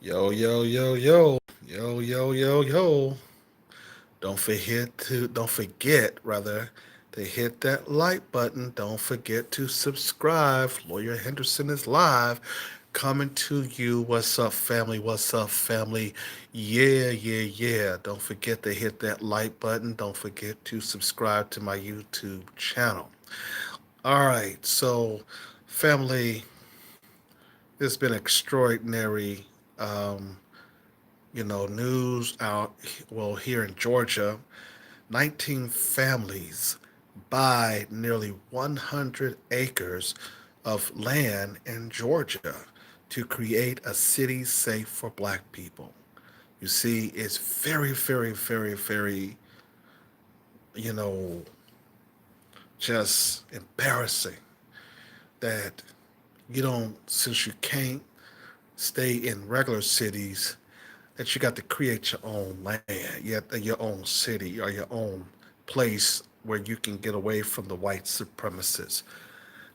Yo, yo, yo, yo, yo, yo, yo, yo. Don't forget to hit that like button. Don't forget to subscribe. Lawyer Henderson is live. Coming to you. What's up, family? What's up, family? Yeah, yeah, yeah. Don't forget to hit that like button. Don't forget to subscribe to my YouTube channel. All right, so family, it's been extraordinary. Um, News out, well, here in Georgia, 19 families buy nearly 100 acres of land in Georgia to create a city safe for black people. You see, it's very, very, very, very, you know, just embarrassing that since you can't stay in regular cities, that you got to create your own land, your own city or your own place where you can get away from the white supremacists.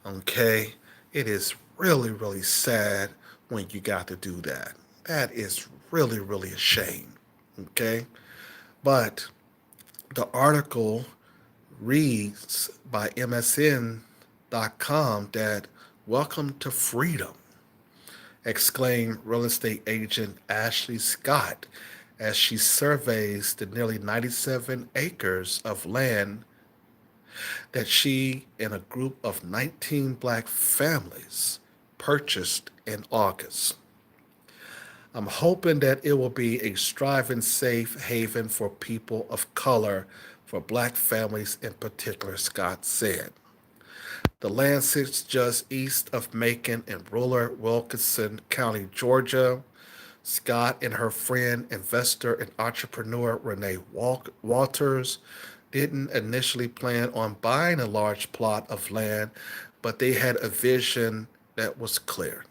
Okay? It is really, really sad when you got to do that. That is really, really a shame. Okay? But the article reads by MSN.com that welcome to freedom, exclaimed real estate agent Ashley Scott as she surveys the nearly 97 acres of land that she and a group of 19 black families purchased in August. I'm hoping that it will be a striving safe haven for people of color, for black families in particular, Scott said. The land sits just east of Macon in rural Wilkinson County, Georgia. Scott and her friend, investor and entrepreneur Renee Walters didn't initially plan on buying a large plot of land, but they had a vision that was clear: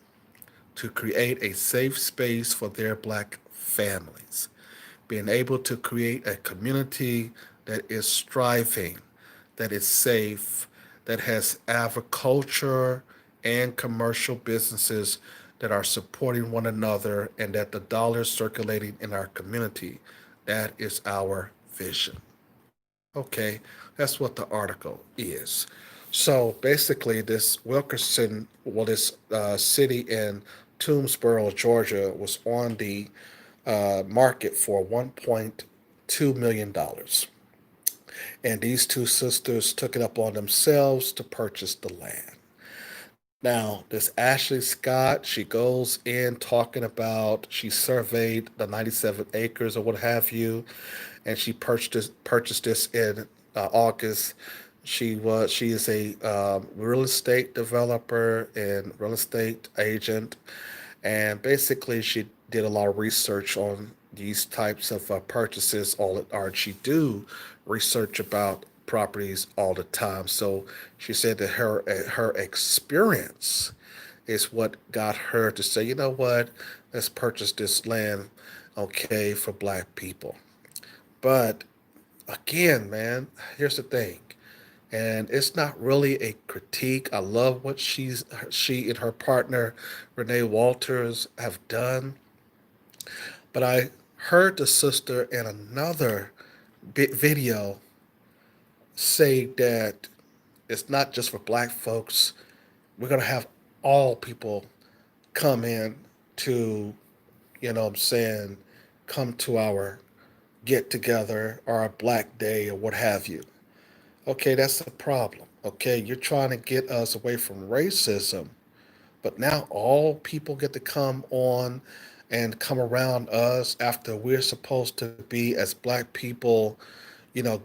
to create a safe space for their black families, being able to create a community that is striving, that is safe, that has agriculture and commercial businesses that are supporting one another, and that the dollars circulating in our community. That is our vision. Okay, that's what the article is. So basically, this Wilkerson, well, this city in Toomsboro, Georgia, was on the market for $1.2 million. And these two sisters took it up on themselves to purchase the land. Now, this Ashley Scott, she goes in talking about she surveyed the 97 acres or what have you, and she purchased this in August. She is a real estate developer and real estate agent, and basically she did a lot of research on these types of purchases. Or she do research about properties all the time. So she said that her experience is what got her to say, you know what, let's purchase this land, okay, for black people. But again, man, here's the thing. And it's not really a critique. I love what she and her partner Renee Walters have done. But I heard the sister in another video say that it's not just for black folks. We're gonna have all people come in to, what I'm saying, come to our get together or our black day or what have you. Okay, that's a problem. Okay, you're trying to get us away from racism, but now all people get to come on and come around us after we're supposed to be, as black people,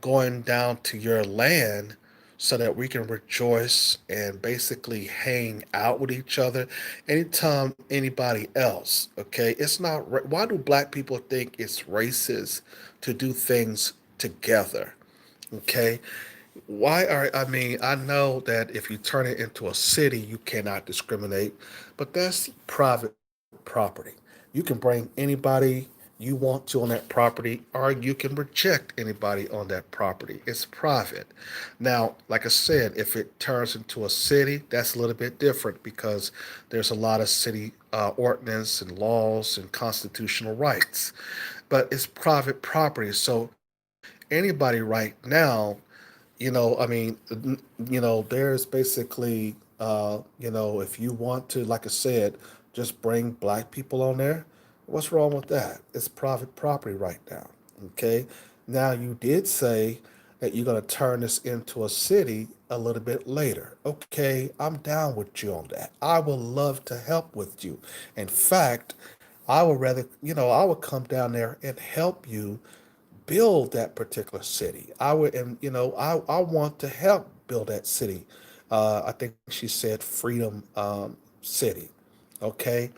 going down to your land so that we can rejoice and basically hang out with each other anytime anybody else. Okay, it's not. Why do black people think it's racist to do things together? Okay, I mean, I know that if you turn it into a city, you cannot discriminate, but that's private property. You can bring anybody you want to on that property, or you can reject anybody on that property. It's private. Now, like I said, if it turns into a city, that's a little bit different because there's a lot of city ordinance and laws and constitutional rights. But it's private property. So anybody right now, I mean, there's basically, if you want to, like I said, just bring black people on there, what's wrong with that? It's private property right now. Okay. Now, you did say that you're going to turn this into a city a little bit later. Okay. I'm down with you on that. I would love to help with you. In fact, I would rather, I would come down there and help you build that particular city. I would, and I want to help build that city. I think she said Freedom City. Okay,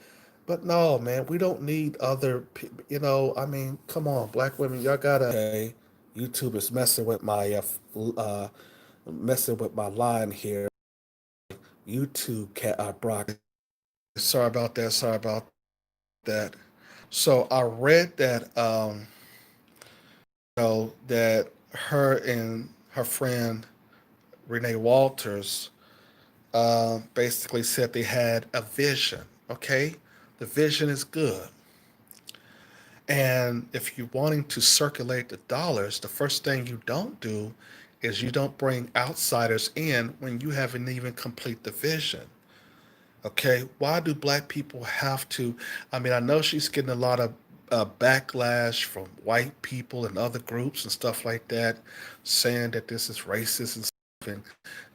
but no, man, we don't need other. I mean, come on, black women, y'all gotta. Okay, YouTube is messing with my line here. YouTube cat Brock. Sorry about that. Sorry about that. So I read that that her and her friend Renee Walters basically said they had a vision. Okay, the vision is good, and if you're wanting to circulate the dollars, the first thing you don't do is you don't bring outsiders in when you haven't even complete the vision. Okay, why do black people have to? I mean, I know she's getting a lot of backlash from white people and other groups and stuff like that, saying that this is racist and stuff, and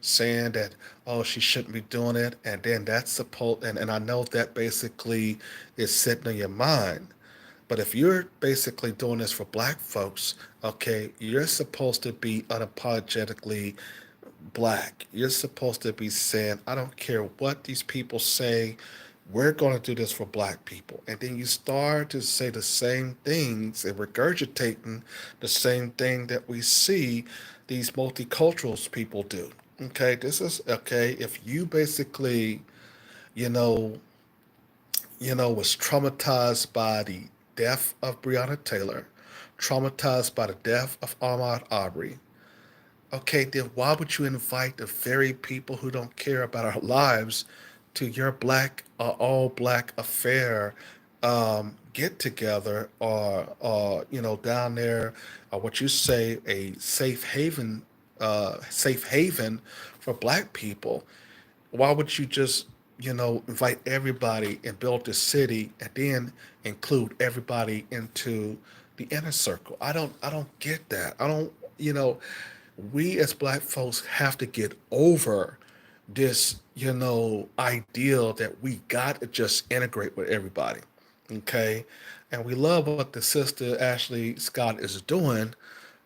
saying that, oh, she shouldn't be doing it. And then that's supposed, and I know that basically is sitting in your mind. But if you're basically doing this for black folks, okay, you're supposed to be unapologetically black. You're supposed to be saying, I don't care what these people say, we're going to do this for black people. And then you start to say the same things and regurgitating the same thing that we see these multicultural people do. Okay, this is okay. If you basically, you know, was traumatized by the death of Breonna Taylor, traumatized by the death of Ahmaud Arbery, okay, then why would you invite the very people who don't care about our lives to your all black affair get together, or down there, or what you say, a safe haven for black people? Why would you just invite everybody and build this city and then include everybody into the inner circle? I don't get that. I don't you know We as black folks have to get over this ideal that we got to just integrate with everybody. Okay, and we love what the sister Ashley Scott is doing,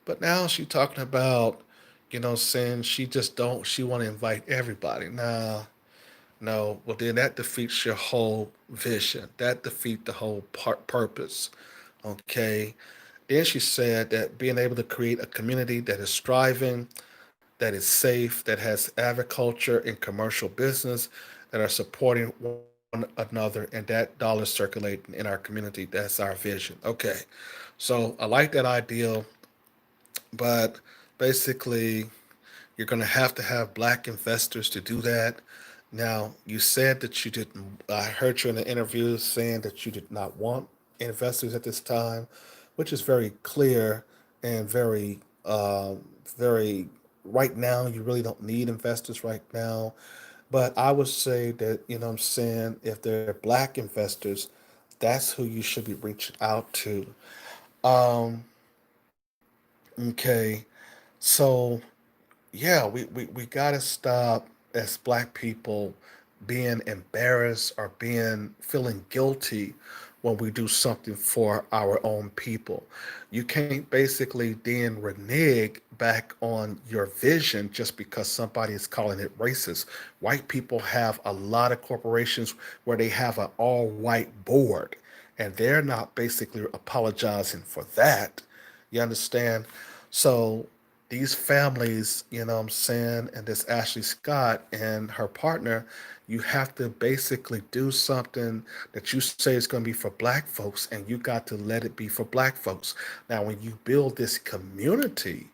but now she's talking about saying she want to invite everybody. Nah, no, well then that defeats your whole vision. That defeats the whole purpose. Okay. Then she said that being able to create a community that is thriving, that is safe, that has agriculture and commercial business that are supporting one another, and that dollar circulating in our community. That's our vision. Okay. So I like that ideal, but basically you're going to have black investors to do that. Now, you said that you didn't, I heard you in the interview saying that you did not want investors at this time, which is very clear and very, right now, you really don't need investors right now. But I would say that, what I'm saying, if they're black investors, that's who you should be reaching out to. Um, okay. So, yeah, we got to stop as black people being embarrassed or being feeling guilty when we do something for our own people. You can't basically then renege back on your vision just because somebody is calling it racist. White people have a lot of corporations where they have an all white board, and they're not basically apologizing for that. You understand? So these families, what I'm saying, and this Ashley Scott and her partner, you have to basically do something that you say is going to be for black folks, and you got to let it be for black folks. Now, when you build this community,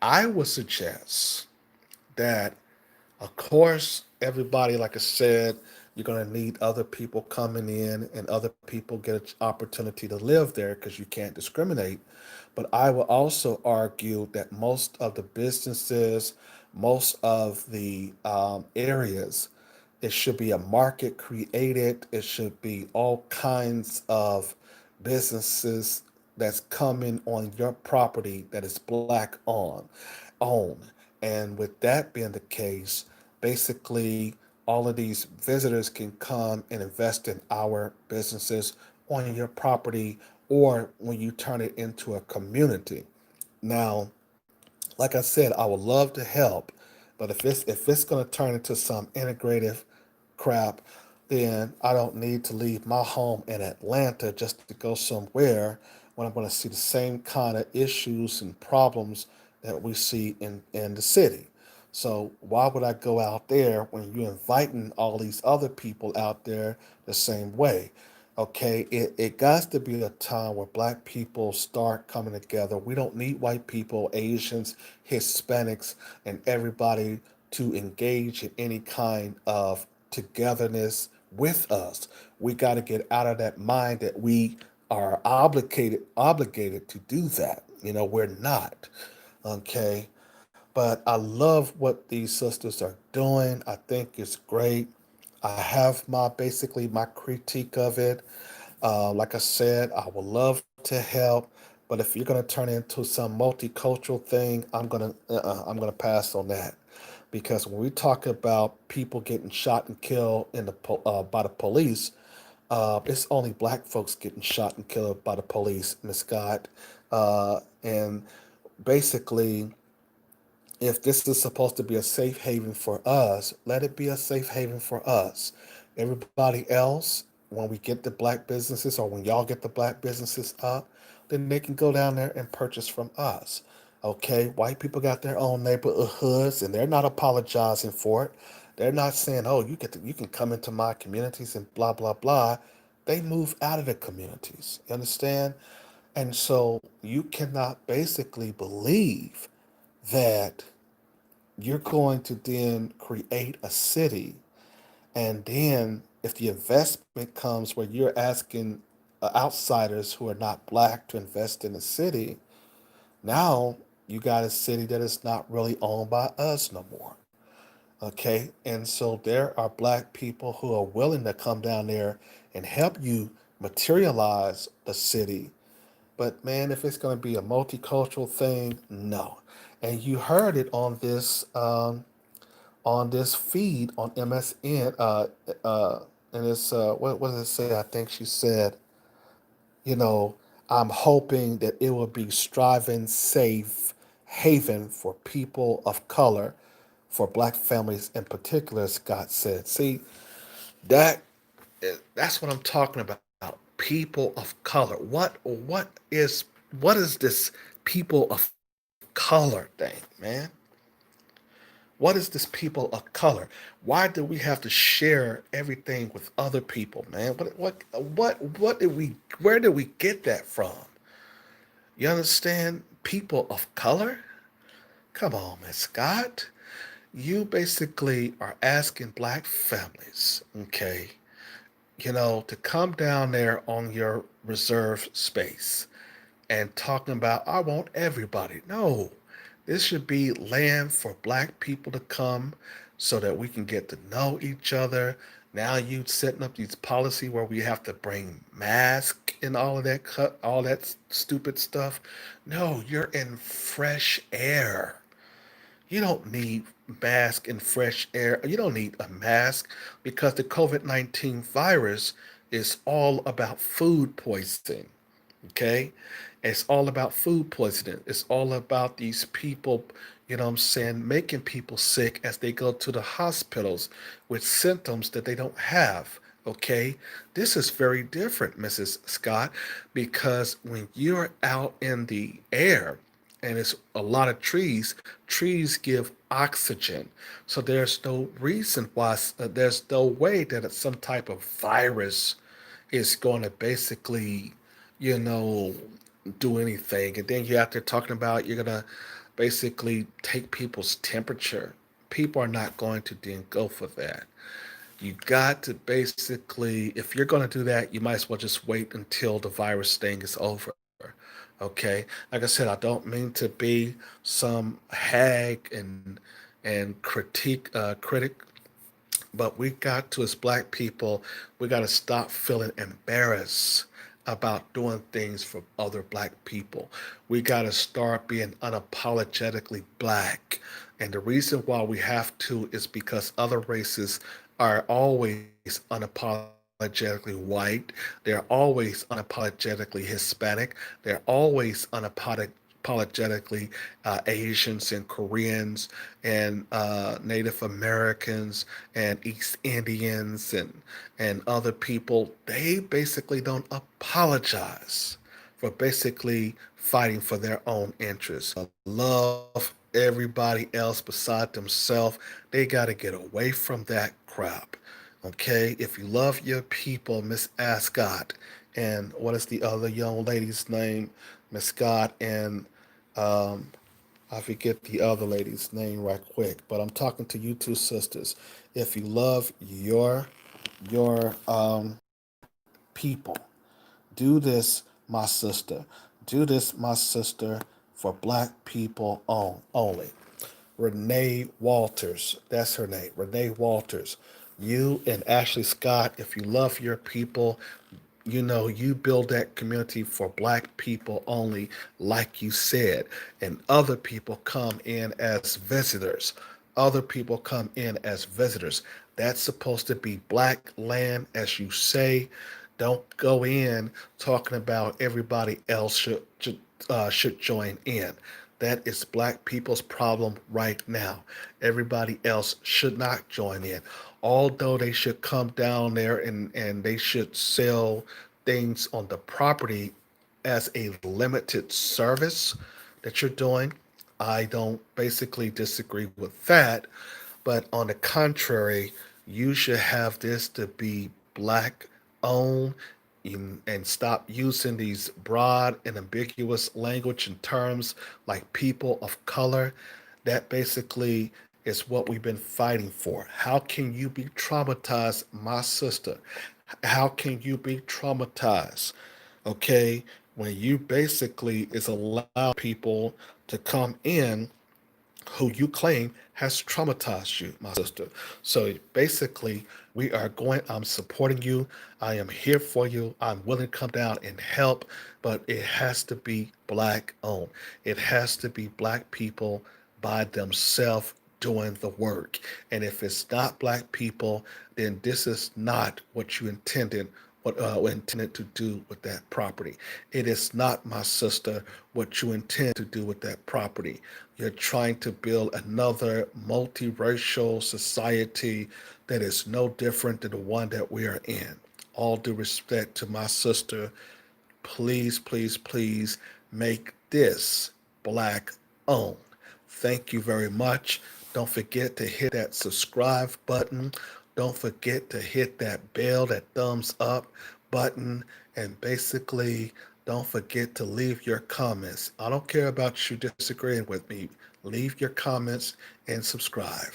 I would suggest that, of course, everybody, like I said, you're going to need other people coming in and other people get an opportunity to live there because you can't discriminate. But I will also argue that most of the businesses, most of the areas, it should be a market created. It should be all kinds of businesses that's coming on your property that is black owned. And with that being the case, basically all of these visitors can come and invest in our businesses on your property or when you turn it into a community. Now, like I said, I would love to help, but if it's going to turn into some integrative crap, then I don't need to leave my home in Atlanta just to go somewhere when I'm going to see the same kind of issues and problems that we see in the city. So why would I go out there when you're inviting all these other people out there the same way? Okay, it got to be a time where black people start coming together. We don't need white people, Asians, Hispanics, and everybody to engage in any kind of togetherness with us. We got to get out of that mind that we are obligated to do that. We're not. Okay. But I love what these sisters are doing. I think it's great. I have my critique of it. Like I said, I would love to help, but if you're gonna turn it into some multicultural thing, I'm gonna pass on that, because when we talk about people getting shot and killed by the police, it's only black folks getting shot and killed by the police, Miss Scott, and basically if this is supposed to be a safe haven for us, let it be a safe haven for us. Everybody else, when we get the black businesses or when y'all get the black businesses up, then they can go down there and purchase from us. Okay, white people got their own neighborhoods and they're not apologizing for it. They're not saying, "Oh, you can come into my communities and blah blah blah." They move out of the communities. You understand? And so you cannot basically believe that you're going to then create a city, and then if the investment comes where you're asking outsiders who are not black to invest in the city, now you got a city that is not really owned by us no more. Okay, and so there are black people who are willing to come down there and help you materialize the city. But man, if it's going to be a multicultural thing, no. And you heard it on this feed on MSN, and it's what does it say? I think she said, you know, I'm hoping that it will be striving safe haven for people of color, for black families in particular. Scott said, "See that that's what I'm talking about. People of color. What is this people of color thing, man? What is this people of color? Why do we have to share everything with other people, man? What did we where did we get that from? You understand? People of color? Come on, Miss Scott. You basically are asking black families, okay, to come down there on your reserve space and talking about, I want everybody. No, this should be land for black people to come so that we can get to know each other. Now you setting up these policy where we have to bring mask and all of that all that stupid stuff. No, you're in fresh air. You don't need mask and fresh air. You don't need a mask because the COVID-19 virus is all about food poisoning. Okay? It's all about food poisoning. It's all about these people, making people sick as they go to the hospitals with symptoms that they don't have. Okay? This is very different, Mrs. Scott, because when you're out in the air, and it's a lot of trees. Trees give oxygen, so there's no reason why there's no way that it's some type of virus is going to basically, you know, do anything. And then you're out there talking about you're gonna basically take people's temperature. People are not going to then go for that. You got to basically, if you're going to do that, you might as well just wait until the virus thing is over. Okay. Like I said, I don't mean to be some hag and critic, but we got to, as black people, we got to stop feeling embarrassed about doing things for other black people. We got to start being unapologetically black. And the reason why we have to is because other races are always unapologetically white. They're always unapologetically Hispanic. They're always unapologetically Asians and Koreans and Native Americans and East Indians and other people. They basically don't apologize for basically fighting for their own interests. Love everybody else beside themselves. They got to get away from that crap. Okay, if you love your people, Miss Ascot, and what is the other young lady's name? Miss Scott and um, I forget the other lady's name right quick, but I'm talking to you two sisters. If you love your people, do this, my sister. Do this, my sister, for black people only. Renee Walters, that's her name, Renee Walters. You and Ashley Scott, if you love your people, you build that community for black people only, like you said, and other people come in as visitors. Other people come in as visitors. That's supposed to be black land, as you say. Don't go in talking about everybody else should join in. That is black people's problem right now. Everybody else should not join in. Although they should come down there and they should sell things on the property as a limited service that you're doing. I don't basically disagree with that. But on the contrary, you should have this to be black owned and stop using these broad and ambiguous language and terms like people of color. That basically is what we've been fighting for. How can you be traumatized, my sister? How can you be traumatized? Okay, when you basically is allow people to come in who you claim has traumatized you, my sister. So basically, we are going, I'm supporting you. I am here for you. I'm willing to come down and help, but it has to be black owned. It has to be black people by themselves doing the work. And if it's not black people, then this is not what you intended to do with that property. It is not, my sister, what you intend to do with that property. You're trying to build another multiracial society that is no different than the one that we are in. All due respect to my sister, please, please, please make this black owned. Thank you very much. Don't forget to hit that subscribe button. Don't forget to hit that bell, that thumbs up button. And basically, don't forget to leave your comments. I don't care about you disagreeing with me. Leave your comments and subscribe.